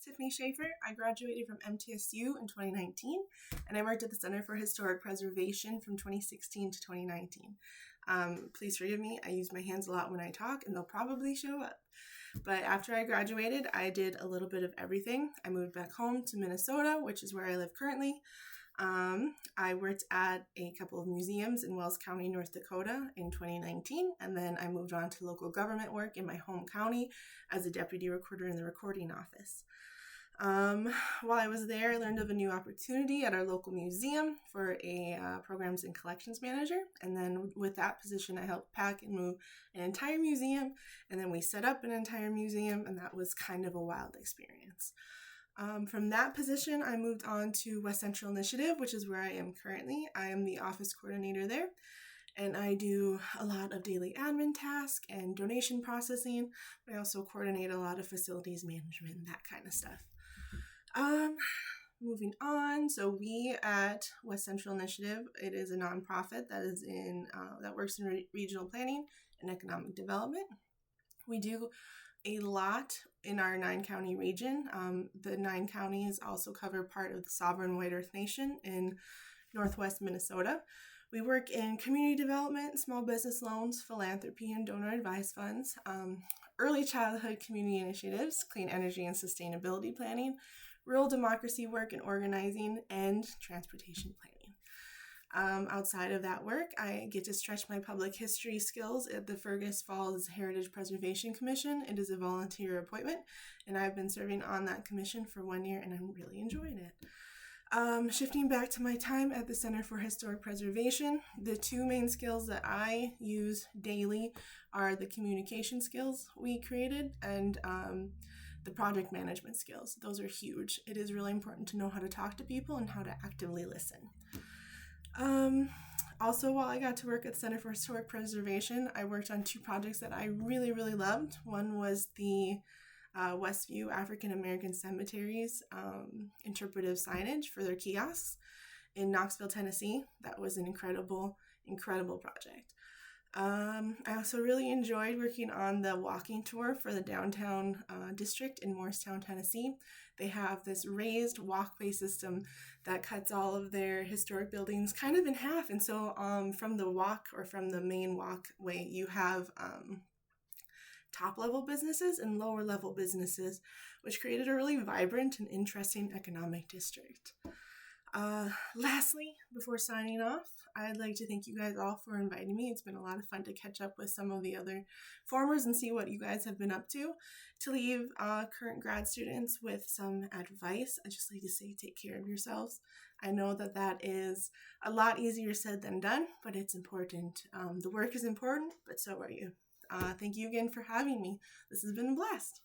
Tiffany Schafer. I graduated from MTSU in 2019, and I worked at the Center for Historic Preservation from 2016 to 2019. Please forgive me, I use my hands a lot when I talk, and they'll probably show up. But after I graduated, I did a little bit of everything. I moved back home to Minnesota, which is where I live currently. I worked at a couple of museums in Wells County, North Dakota in 2019, and then I moved on to local government work in my home county as a deputy recorder in the recording office. While I was there, I learned of a new opportunity at our local museum for a programs and collections manager, and then with that position, I helped pack and move an entire museum, and then we set up an entire museum, and that was kind of a wild experience. From that position, I moved on to West Central Initiative, which is where I am currently. I am the office coordinator there, and I do a lot of daily admin tasks and donation processing. I also coordinate a lot of facilities management and that kind of stuff. Moving on, so we at West Central Initiative, it is a nonprofit that is that works in regional planning and economic development. We do a lot in our 9-county region. The 9 counties also cover part of the sovereign White Earth Nation in northwest Minnesota. We work in community development, small business loans, philanthropy, and donor advised funds, early childhood community initiatives, clean energy and sustainability planning, rural democracy work and organizing, and transportation planning. Outside of that work, I get to stretch my public history skills at the Fergus Falls Heritage Preservation Commission. It is a volunteer appointment, and I've been serving on that commission for 1 year, and I'm really enjoying it. Shifting back to my time at the Center for Historic Preservation, the 2 main skills that I use daily are the communication skills we created and the project management skills. Those are huge. It is really important to know how to talk to people and how to actively listen. Also, while I got to work at the Center for Historic Preservation, I worked on 2 projects that I really, really loved. One was the Westview African American Cemeteries interpretive signage for their kiosks in Knoxville, Tennessee. That was an incredible, incredible project. I also really enjoyed working on the walking tour for the downtown district in Morristown, Tennessee. They have this raised walkway system that cuts all of their historic buildings kind of in half. And so from the walk or from the main walkway, you have top level businesses and lower level businesses, which created a really vibrant and interesting economic district. Lastly, before signing off, I'd like to thank you guys all for inviting me. It's been a lot of fun to catch up with some of the other formers and see what you guys have been up to. To leave current grad students with some advice, I'd just like to say take care of yourselves. I know that is a lot easier said than done, but it's important. The work is important, but so are you. Thank you again for having me. This has been a blast.